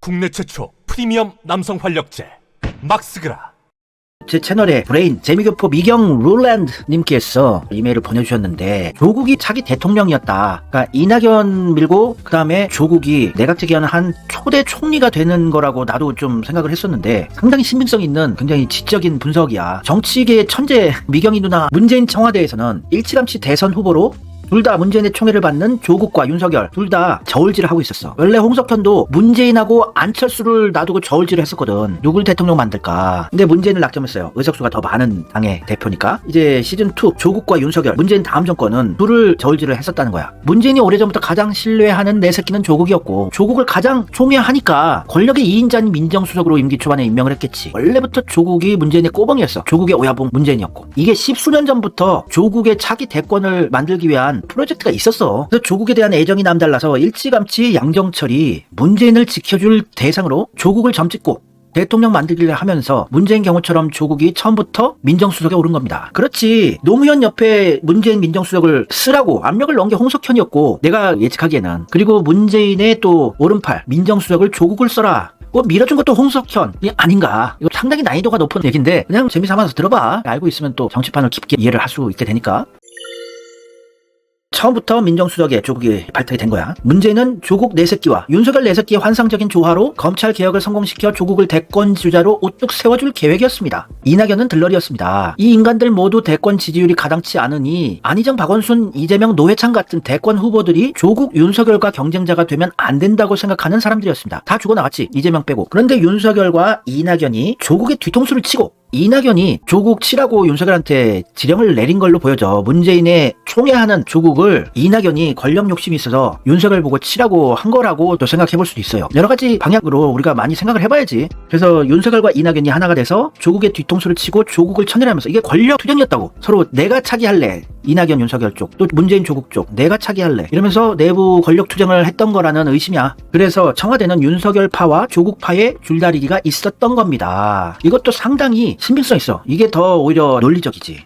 국내 최초 프리미엄 남성 활력제 막스그라. 제 채널에 브레인 재미교포 미경 룰랜드님께서 이메일을 보내주셨는데, 조국이 차기 대통령이었다. 그러니까 이낙연 밀고 그 다음에 조국이 내각제 기하는 한 초대 총리가 되는 거라고 나도 좀 생각을 했었는데, 상당히 신빙성 있는 굉장히 지적인 분석이야. 정치계의 천재 미경이 누나, 문재인 청와대에서는 일찌감치 대선 후보로 둘 다 문재인의 총애를 받는 조국과 윤석열 둘 다 저울질을 하고 있었어. 원래 홍석현도 문재인하고 안철수를 놔두고 저울질을 했었거든. 누굴 대통령 만들까. 근데 문재인을 낙점했어요. 의석수가 더 많은 당의 대표니까. 이제 시즌2 조국과 윤석열, 문재인 다음 정권은 둘을 저울질을 했었다는 거야. 문재인이 오래전부터 가장 신뢰하는 내 새끼는 조국이었고, 조국을 가장 총애하니까 권력의 2인자인 민정수석으로 임기 초반에 임명을 했겠지. 원래부터 조국이 문재인의 꼬봉이었어. 조국의 오야봉 문재인이었고, 이게 10수년 전부터 조국의 차기 대권을 만들기 위한 프로젝트가 있었어. 그래서 조국에 대한 애정이 남달라서 일찌감치 양정철이 문재인을 지켜줄 대상으로 조국을 점찍고 대통령 만들기를 하면서, 문재인 경우처럼 조국이 처음부터 민정수석에 오른 겁니다. 그렇지, 노무현 옆에 문재인 민정수석을 쓰라고 압력을 넣은 게 홍석현이었고, 내가 예측하기에는. 그리고 문재인의 또 오른팔 민정수석을 조국을 써라, 밀어준 것도 홍석현이 아닌가. 이거 상당히 난이도가 높은 얘기인데 그냥 재미삼아서 들어봐. 알고 있으면 또 정치판을 깊게 이해를 할 수 있게 되니까. 처음부터 민정수석에 조국이 발탁이 된 거야. 문재인은 조국 내새끼와 윤석열 내새끼의 환상적인 조화로 검찰 개혁을 성공시켜 조국을 대권 주자로 우뚝 세워줄 계획이었습니다. 이낙연은 들러리였습니다. 이 인간들 모두 대권 지지율이 가당치 않으니 안희정, 박원순, 이재명, 노회찬 같은 대권 후보들이 조국, 윤석열과 경쟁자가 되면 안 된다고 생각하는 사람들이었습니다. 다 죽어나갔지, 이재명 빼고. 그런데 윤석열과 이낙연이 조국의 뒤통수를 치고, 이낙연이 조국 치라고 윤석열한테 지령을 내린 걸로 보여져. 문재인의 총애하는 조국을 이낙연이 권력 욕심이 있어서 윤석열 보고 치라고 한 거라고 또 생각해볼 수도 있어요. 여러 가지 방향으로 우리가 많이 생각을 해봐야지. 그래서 윤석열과 이낙연이 하나가 돼서 조국의 뒤통수를 치고 조국을 천일하면서, 이게 권력 투쟁이었다고. 서로 내가 차기할래, 이낙연 윤석열 쪽, 또 문재인 조국 쪽 내가 차기할래, 이러면서 내부 권력 투쟁을 했던 거라는 의심이야. 그래서 청와대는 윤석열파와 조국파의 줄다리기가 있었던 겁니다. 이것도 상당히 신빙성 있어. 이게 더 오히려 논리적이지.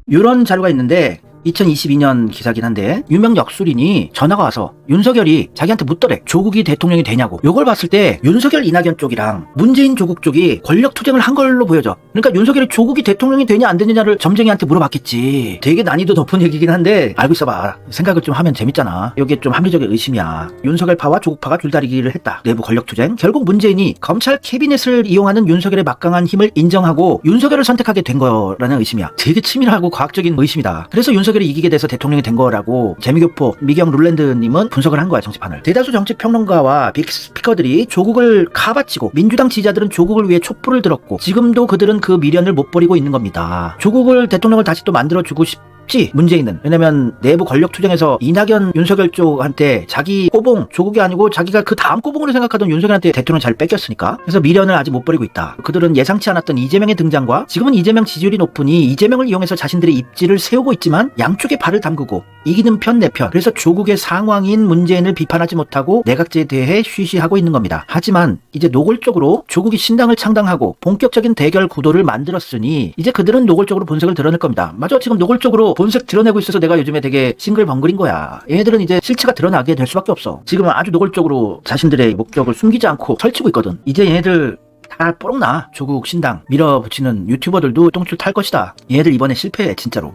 이런 자료가 있는데 2022년 기사긴 한데, 유명 역술인이 전화가 와서 윤석열이 자기한테 묻더래. 조국이 대통령이 되냐고. 요걸 봤을 때 윤석열 이낙연 쪽이랑 문재인 조국 쪽이 권력 투쟁을 한 걸로 보여져. 그러니까 윤석열이 조국이 대통령이 되냐 안 되느냐를 점쟁이한테 물어봤겠지. 되게 난이도 높은 얘기긴 한데 알고 있어봐. 생각을 좀 하면 재밌잖아. 이게 좀 합리적인 의심이야. 윤석열파와 조국파가 줄다리기를 했다. 내부 권력 투쟁. 결국 문재인이 검찰 캐비넷을 이용하는 윤석열의 막강한 힘을 인정하고 윤석열을 선택하게 된 거라는 의심이야. 되게 치밀하고 과학적인 의심이다. 그래서 윤석열이 이기게 돼서 대통령이 된 거라고 재미교포 미경 룰랜드님은 분석을 한 거야, 정치판을. 대다수 정치평론가와 빅스피커들이 조국을 카바치고, 민주당 지지자들은 조국을 위해 촛불을 들었고, 지금도 그들은 그 미련을 못 버리고 있는 겁니다. 조국을 대통령을 다시 또 만들어주고 싶지, 문재인은. 왜냐면 내부 권력 투쟁에서 이낙연, 윤석열 쪽한테 자기 꼬봉, 조국이 아니고 자기가 그 다음 꼬봉으로 생각하던 윤석열한테 대통령 잘 뺏겼으니까. 그래서 미련을 아직 못 버리고 있다. 그들은 예상치 않았던 이재명의 등장과, 지금은 이재명 지지율이 높으니 이재명을 이용해서 자신들의 입지를 세우고 있지만 양쪽에 발을 담그고 이기는 편 내 편. 그래서 조국의 상황인 문재인을 비판하지 못하고 내각제에 대해 쉬쉬하고 있는 겁니다. 하지만 이제 노골적으로 조국이 신당을 창당하고 본격적인 대결 구도를 만들었으니 이제 그들은 노골적으로 본색을 드러낼 겁니다. 맞아, 지금 노골적으로 본색 드러내고 있어서 내가 요즘에 되게 싱글벙글인 거야. 얘네들은 이제 실체가 드러나게 될 수밖에 없어. 지금은 아주 노골적으로 자신들의 목적을 숨기지 않고 설치고 있거든. 이제 얘네들 다 뽀록나. 조국 신당 밀어붙이는 유튜버들도 똥줄 탈 것이다. 얘네들 이번에 실패해, 진짜로.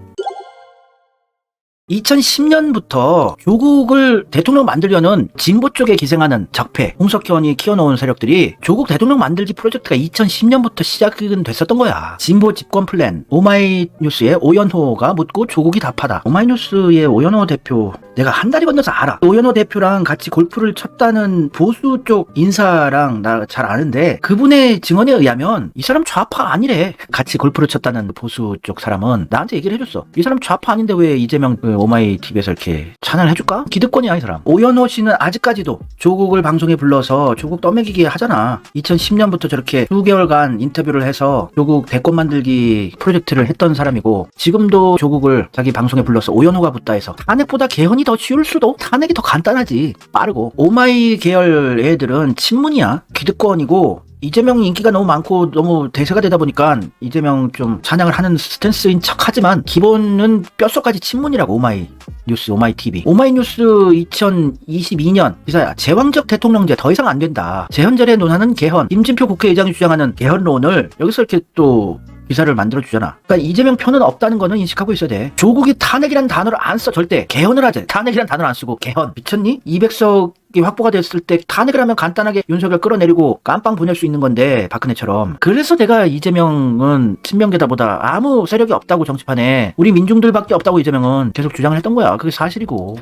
2010년부터 조국을 대통령 만들려는 진보 쪽에 기생하는 적폐, 홍석현이 키워놓은 세력들이 조국 대통령 만들기 프로젝트가 2010년부터 시작은 됐었던 거야. 진보 집권 플랜. 오마이뉴스의 오연호가 묻고 조국이 답하다. 오마이뉴스의 오연호 대표, 내가 한 달이 건너서 알아. 오연호 대표랑 같이 골프를 쳤다는 보수 쪽 인사랑 나 잘 아는데, 그분의 증언에 의하면 이 사람 좌파 아니래. 같이 골프를 쳤다는 보수 쪽 사람은 나한테 얘기를 해줬어. 이 사람 좌파 아닌데 왜 이재명 오마이 TV에서 이렇게 찬양해줄까? 기득권이야, 이 사람. 오연호 씨는 아직까지도 조국을 방송에 불러서 조국 떠먹이게 하잖아. 2010년부터 저렇게 수개월간 인터뷰를 해서 조국 대권 만들기 프로젝트를 했던 사람이고, 지금도 조국을 자기 방송에 불러서 오연호가 붙다 해서, 탄핵보다 개헌이 더 쉬울 수도, 탄핵이 더 간단하지, 빠르고. 오마이 계열 애들은 친문이야. 기득권이고 이재명 인기가 너무 많고 너무 대세가 되다 보니까 이재명 좀 찬양을 하는 스탠스인 척하지만 기본은 뼛속까지 친문이라고. 오마이뉴스, 오마이TV. 오마이뉴스 2022년 기사야. 제왕적 대통령제 더 이상 안 된다. 재헌절에 논하는 개헌. 임진표 국회의장이 주장하는 개헌론을 여기서 이렇게 또 기사를 만들어주잖아. 그러니까 이재명 편은 없다는 거는 인식하고 있어야 돼. 조국이 탄핵이란 단어를 안 써. 절대. 개헌을 하재. 탄핵이란 단어를 안 쓰고 개헌. 미쳤니? 200석이 확보가 됐을 때 탄핵을 하면 간단하게 윤석열 끌어내리고 깜빵 보낼 수 있는 건데, 박근혜처럼. 그래서 내가 이재명은 친명계다보다 아무 세력이 없다고, 정치판에 우리 민중들밖에 없다고 이재명은 계속 주장을 했던 거야. 그게 사실이고.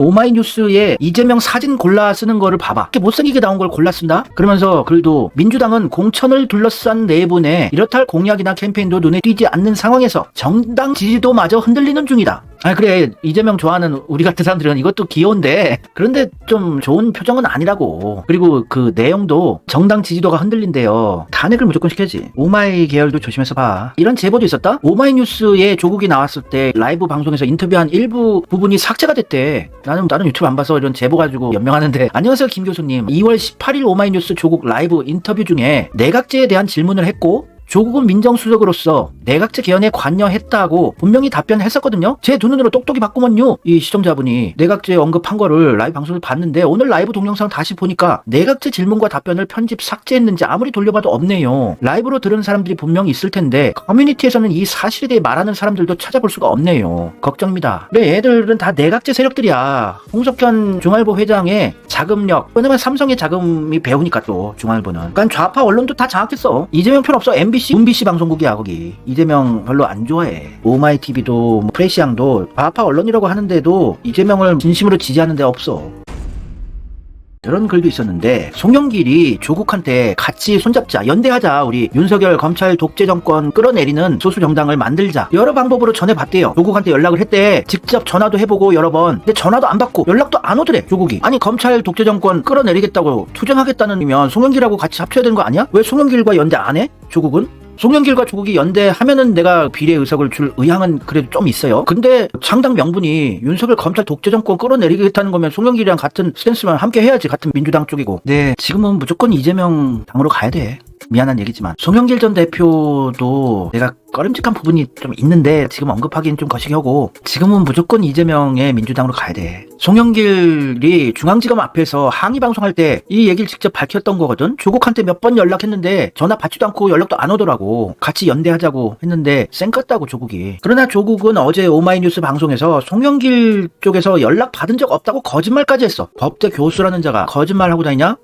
오마이뉴스에 이재명 사진 골라 쓰는 거를 봐봐. 이렇게 못생기게 나온 걸 골라 쓴다? 그러면서 글도 민주당은 공천을 둘러싼 내분에 이렇다 할 공약이나 캠페인도 눈에 띄지 않는 상황에서 정당 지지도마저 흔들리는 중이다. 아 그래, 이재명 좋아하는 우리 같은 사람들은 이것도 귀여운데, 그런데 좀 좋은 표정은 아니라고. 그리고 그 내용도 정당 지지도가 흔들린대요. 탄핵을 무조건 시켜야지. 오마이 계열도 조심해서 봐. 이런 제보도 있었다? 오마이뉴스에 조국이 나왔을 때 라이브 방송에서 인터뷰한 일부 부분이 삭제가 됐대. 나는 유튜브 안 봐서 이런 제보 가지고 연명하는데, 안녕하세요 김 교수님, 2월 18일 오마이뉴스 조국 라이브 인터뷰 중에 내각제에 대한 질문을 했고 조국은 민정수석으로서 내각제 개헌에 관여했다고 분명히 답변했었거든요. 제 두 눈으로 똑똑히 봤구먼요. 이 시청자분이 내각제 언급한 거를 라이브 방송을 봤는데, 오늘 라이브 동영상 다시 보니까 내각제 질문과 답변을 편집 삭제했는지 아무리 돌려봐도 없네요. 라이브로 들은 사람들이 분명히 있을 텐데 커뮤니티에서는 이 사실에 대해 말하는 사람들도 찾아볼 수가 없네요. 걱정입니다. 그래, 얘들은 다 내각제 세력들이야. 홍석현 중앙일보 회장의 자금력, 왜냐면 삼성의 자금이 배우니까 또 중앙일보는. 그러니까 좌파 언론도 다 장악했어. 이재명 편 없어. MBC 방송국이야 거기. 이재명 별로 안 좋아해. 오마이TV도 프레시앙도 좌파 언론이라고 하는데도 이재명을 진심으로 지지하는 데 없어. 이런 글도 있었는데, 송영길이 조국한테 같이 손잡자, 연대하자, 우리 윤석열 검찰 독재 정권 끌어내리는 소수 정당을 만들자, 여러 방법으로 전해봤대요. 조국한테 연락을 했대. 직접 전화도 해보고 여러 번. 근데 전화도 안 받고 연락도 안 오더래 조국이. 아니 검찰 독재 정권 끌어내리겠다고 투쟁하겠다는 송영길하고 같이 합쳐야 되는 거 아니야? 왜 송영길과 연대 안 해? 조국은? 송영길과 조국이 연대하면은 내가 비례 의석을 줄 의향은 그래도 좀 있어요. 근데 상당 명분이 윤석열 검찰 독재 정권 끌어내리겠다는 거면 송영길이랑 같은 스탠스만 함께 해야지. 같은 민주당 쪽이고. 네, 지금은 무조건 이재명 당으로 가야 돼. 미안한 얘기지만 송영길 전 대표도 내가 꺼림직한 부분이 좀 있는데 지금 언급하기는 좀 거시기하고, 지금은 무조건 이재명의 민주당으로 가야 돼. 송영길이 중앙지검 앞에서 항의 방송할 때 이 얘기를 직접 밝혔던 거거든. 조국한테 몇 번 연락했는데 전화 받지도 않고 연락도 안 오더라고. 같이 연대하자고 했는데 쌩깠다고 조국이. 그러나 조국은 어제 오마이뉴스 방송에서 송영길 쪽에서 연락 받은 적 없다고 거짓말까지 했어. 법대 교수라는 자가 거짓말하고 다니냐?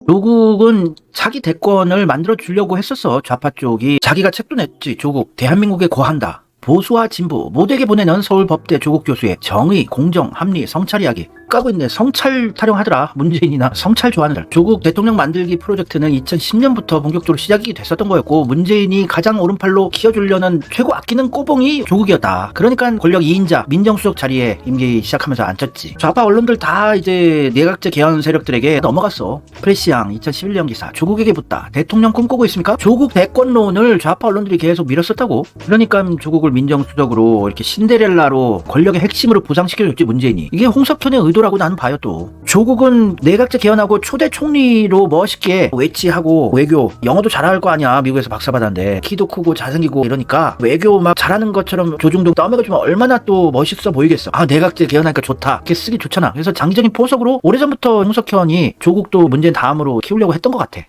조국은 자기 대권을 만들어 주려고 했었어. 좌파 쪽이. 자기가 책도 냈지. 조국 대한민국에 거한다. 보수와 진보 모두에게 보내는 서울법대 조국 교수의 정의, 공정, 합리, 성찰 이야기 까고 있네. 성찰 타령하더라. 문재인이나 성찰 좋아하는 사람. 조국 대통령 만들기 프로젝트는 2010년부터 본격적으로 시작이 됐었던 거였고, 문재인이 가장 오른팔로 키워주려는 최고 아끼는 꼬봉이 조국이었다. 그러니까 권력 2인자 민정수석 자리에 임기 시작하면서 앉혔지. 좌파 언론들 다 이제 내각제 개헌 세력들에게 넘어갔어. 프레시앙 2011년 기사. 조국에게 붙다. 대통령 꿈꾸고 있습니까? 조국 대권론을 좌파 언론들이 계속 밀었었다고. 그러니까 조국을 민정수석으로 이렇게 신데렐라로 권력의 핵심으로 부상시켜줬지 문재인이. 이게 홍석현의 의도라고 나는 봐요. 또 조국은 내각제 개헌하고 초대 총리로 멋있게 외치하고, 외교 영어도 잘할 거 아니야. 미국에서 박사 받았는데 키도 크고 잘생기고 이러니까 외교 막 잘하는 것처럼 조중동 떠매가지고 얼마나 또 멋있어 보이겠어. 아 내각제 개헌하니까 좋다. 이렇게 쓰기 좋잖아. 그래서 장기적인 포석으로 오래전부터 홍석현이 조국도 문재인 다음으로 키우려고 했던 것 같아.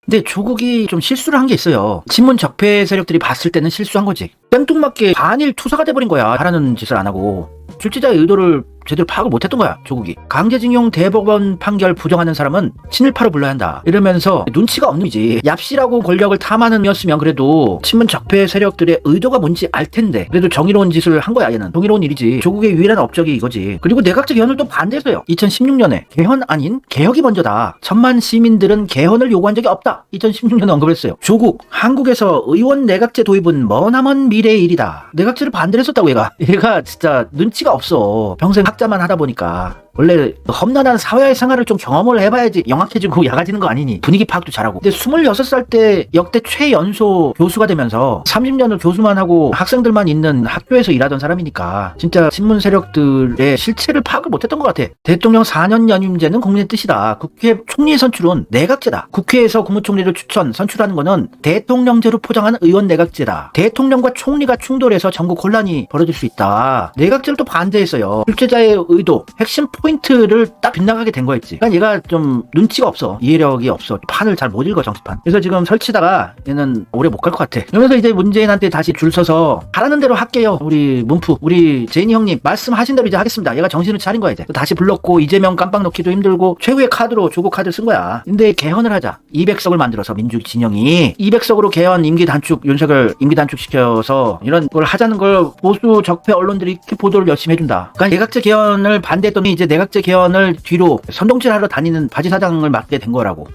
근데 조국이 좀 실수를 한 게 있어요. 친문 적폐 세력들이 봤을 때는 실수한 거지. 땡뚱맞게 반일 투사가 돼버린 거야. 하라는 짓을 안 하고. 출제자의 의도를 제대로 파악을 못했던 거야. 조국이. 강제징용 대법원 판결 부정하는 사람은 친일파로 불러야 한다. 이러면서 눈치가 없는 거지. 얍실하고 권력을 탐하는 이었으면 그래도 친문 적폐 세력들의 의도가 뭔지 알 텐데, 그래도 정의로운 짓을 한 거야. 얘는 정의로운 일이지. 조국의 유일한 업적이 이거지. 그리고 내각제 개헌을 또 반대했어요. 2016년에 개헌 아닌 개혁이 먼저다. 천만 시민들은 개헌을 요구한 적이 없다. 2016년에 언급했어요. 조국, 한국에서 의원 내각제 도입은 머나먼 미래의 일이다. 내각제를 반대를 했었다고 얘가. 얘가 진짜 눈치가 없어. 평생 학자만 하다 보니까. 원래 험난한 사회생활을 좀 경험을 해봐야지 영악해지고 야가지는 거 아니니. 분위기 파악도 잘하고. 근데 26살 때 역대 최연소 교수가 되면서 30년을 교수만 하고 학생들만 있는 학교에서 일하던 사람이니까 진짜 신문 세력들의 실체를 파악을 못했던 것 같아. 대통령 4년 연임제는 국민의 뜻이다. 국회 총리 선출은 내각제다. 국회에서 국무총리를 선출하는 거는 대통령제로 포장한 의원 내각제다. 대통령과 총리가 충돌해서 전국 혼란이 벌어질 수 있다. 내각제를 또 반대했어요. 출제자의 의도, 핵심 포인트를 딱 빗나가게 된 거였지. 그러니까 얘가 좀 눈치가 없어. 이해력이 없어. 판을 잘 못 읽어, 정치판. 그래서 지금 설치다가 얘는 오래 못 갈 것 같아. 그러면서 이제 문재인한테 다시 줄 서서 하라는 대로 할게요. 우리 문프, 우리 제인이 형님 말씀하신 대로 이제 하겠습니다. 얘가 정신을 차린 거야 이제. 다시 불렀고 이재명 깜빡 넣기도 힘들고 최후의 카드로 조국 카드를 쓴 거야. 근데 개헌을 하자. 200석을 만들어서 민주 진영이 200석으로 개헌 임기 단축, 윤석열 임기 단축 시켜서 이런 걸 하자는 걸 보수 적폐 언론들이 이렇게 보도를 열심히 해준다. 그러니까 내각제 개헌을 반대했더니 이제 내각제 개헌을 뒤로 선동질하러 다니는 바지 사장을 맡게 된 거라고.